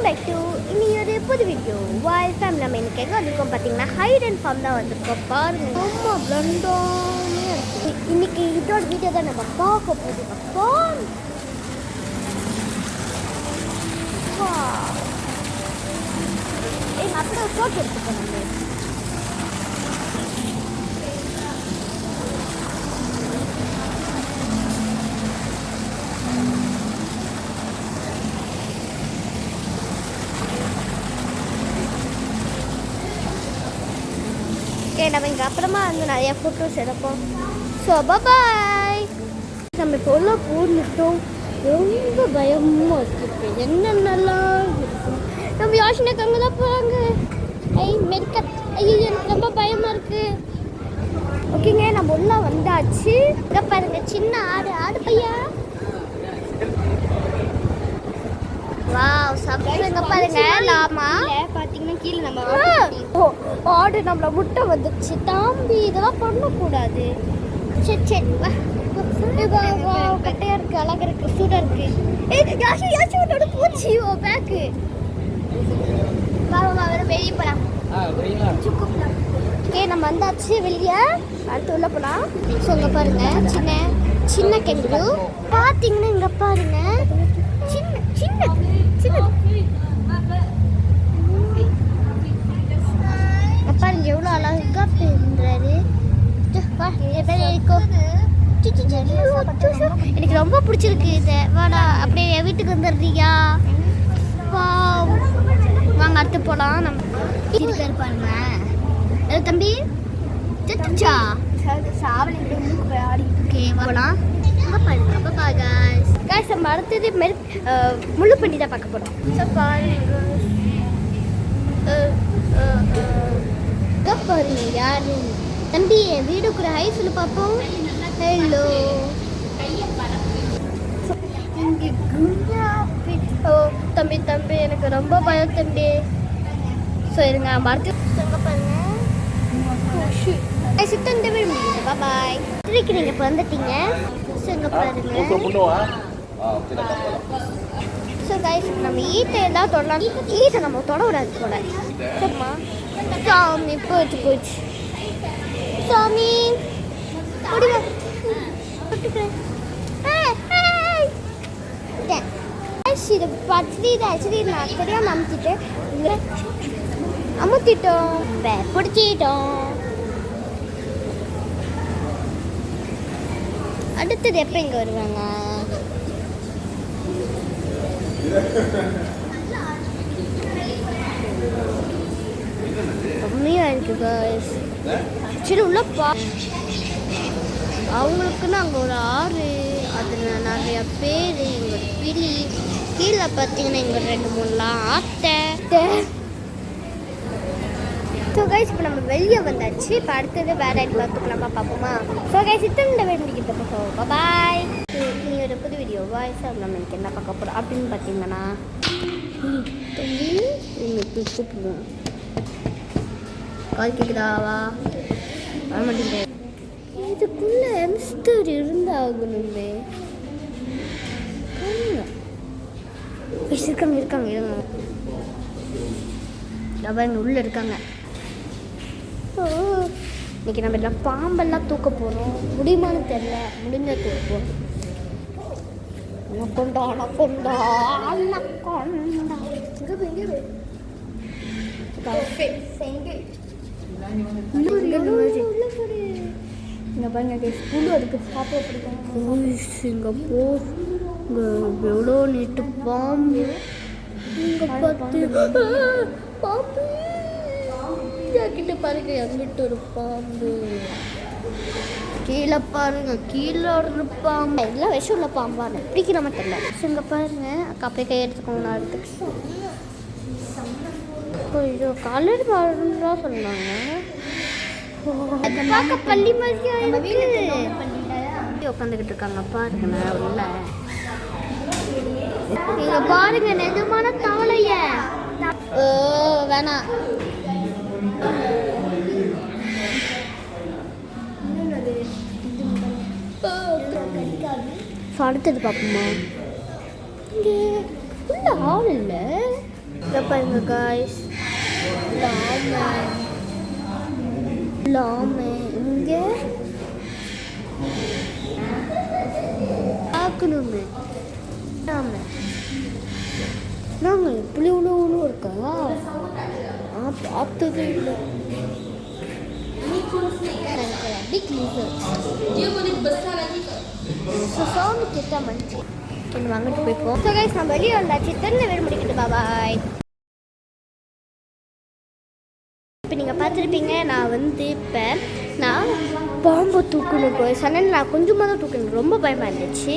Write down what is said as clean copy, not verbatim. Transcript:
Back to இன்னைக்கு ஒரு புது வீடியோ. வைல்ட் ஃபேமிலி நம்ம இன்னைக்கு எங்கே வந்திருக்கோம் பார்த்தீங்கன்னா ஹைட் அண்ட் ஃபார்ம் தான் வந்திருக்கோம். பாருங்க ரொம்ப பிளண்டாமே இருக்கு. இன்னைக்கு இதோட வீடியோ தான் நம்ம பார்க்க போகிறோம். எங்கள் அப்படியே ஒரு ஃபோட்டோ எடுத்துக்கோங்க. ஓகே, நம்ம இங்கே அப்புறமா வந்து நிறைய ஃபோட்டோஸ் எடுப்போம். So bye. நம்ம இப்போ உள்ள போட்டுட்டோம். ரொம்ப பயமாக இருக்குது. என்னென்னலாம் இருக்கும். நம்ம யோசனைக்கு அங்கே தான் போகிறாங்க. மெடிக்கல் ஐயோ எனக்கு ரொம்ப பயமாக இருக்குது. ஓகேங்க, நம்ம உள்ள வந்தாச்சு. இங்கே பாருங்க சின்ன ஆடு பையா. வாவ் சப்ஸ்கிரைங்க பாருங்க. லாமா பாத்தீங்கன்னா கீழ நம்ம ஆடு நம்மள முட்டை வந்துச்சு. தாம்பி இதெல்லாம் பண்ணக்கூடாது. சரி கட்டையா இருக்கு, அழகா இருக்கு, சூடா இருக்கு. யாசி உன்னோட பூச்சி ஓ பேக்கு. வாமா வேற வெளியே போலாம். ஓகே நம்ம வந்தாச்சு வெளியே. அடுத்து உள்ள போலாம். ஸோ இங்க பாருங்க சின்ன கெங்கு பாத்தீங்கன்னா இங்க பாருங்க சின்ன பாருங்க எவ்வளோ அழகா பேசுறாரு. எனக்கு ரொம்ப பிடிச்சிருக்கு இதை. வாடா அப்படியே என் வீட்டுக்கு வந்துடுறியா? வாங்க அடுத்து போகலாம். நம்ம பேர் பாருங்க தம்பி செத்துச்சா ஓகே போகலாம். நம்ம அடுத்தது முழு பண்ணி தான் பார்க்க போகிறோம். ஸோ பாருங்க யாரு தம்பி வீடுக்குற ஹை சொல்லு பார்ப்போம். ஹலோ இங்கே தம்பி எனக்கு ரொம்ப பயம் தம்பி. ஸோ இருங்க மறுத்து பாருங்க சித்தம் இந்த வீடு முடியுது. பாய் திருக்கி நீங்கள் இப்போ வந்துட்டீங்க. ஸோ இங்கே பாருங்க. ஸோ கைஸ் நம்ம ஈட்டையெல்லாம் தொடலாம். ஈட்டை நம்ம தொடக்கூடாது போல. சரிம்மா சாமி போச்சு சாமி இதை பார்த்துட்டு இதை ஆக்சுவலி நான் தெரியாமல் அமுத்திட்டோம் பிடிச்சிட்டோம். அடுத்தது எப்போ இங்கே வருவாங்க? கம்மியாக இருக்குது காய்ஸ். சரி உள்ளப்பா அவங்களுக்குன்னு அங்கே ஒரு ஆறு, அதில் நிறையா பேர். இங்கே ஒரு பிடி கீழே பார்த்தீங்கன்னா இங்கே ஒரு 2-3 ஆட்டை. ஸோ கைஸ் இப்போ நம்ம வெளியே வந்தாச்சு. இப்போ அடுத்தது வேறு ஐடி பார்த்துக்கலாமா பார்ப்போமா? ஸோ கைஸ் இத்தனை வீடு முடிக்கிட்டு போகிறோம். பாய். நீ ஒரு புது வீடியோ வாய்ஸாக நம்ம எனக்கு என்ன பார்க்க போகிறோம் அப்படின்னு பார்த்தீங்கன்னா கூப்பிடுவோம். கால் கேட்குதாவா வர மாட்டேங்குது. இதுக்குள்ளே எம்ஸ்டர் இருந்தாகணுமே. இருக்காங்க இங்கே உள்ளே இருக்காங்க. இன்னைக்கு நம்ம எல்லாம் பாம்பெல்லாம் தூக்க போகிறோம். முடியுமான்னு தெரியல. முடிஞ்ச தூக்க போகிறோம். கொண்டா சிங்கப்பூர் எவ்வளோ நீட்டு பாம்பு. இங்கே பார்த்து பாம்பு கிட்ட பாருங்க. எங்கிட்ட ஒரு பாம்பு கீழே பாருங்க. கீழே ஒரு பாம்பு எல்லாம் விஷம் உள்ள பாம்பான பிடிக்கிற தெரியல. இங்கே பாருங்க அக்கா போய் கை எடுத்துக்கோங்க. அடுத்து ஐயோ கலர் மாறுதான் சொன்னாங்க. பார்க்க பள்ளி மாதிரியா உட்காந்துக்கிட்டு இருக்காங்க பாருங்க. உள்ள இங்க பாருங்க நிஜமான தவளைய. வேணாம் அடுத்தது பார்ப்போமா? இங்கே உள்ள ஆள் இல்லை. இதை பாருங்க காய்ஸ், லாமே இங்கே பார்க்கணுமே. லாமே நாங்கள் எப்படி இவ்வளோ இருக்கா பார்த்ததே இல்லை. சவுண்டு கிட்ட மனுச்சு என்ன வாங்கிட்டு போய்ப்போம். ஸோ கைஸ் நான் வெளியே வந்தாச்சு. தெரியல வேறு முடிக்கிட்டு பாய். இப்போ நீங்கள் பார்த்துருப்பீங்க நான் இப்போ பாம்பை தூக்கணும் போய் சன்னன் நான் கொஞ்சமாக தான் தூக்கணும். ரொம்ப பயமாக இருந்துச்சு.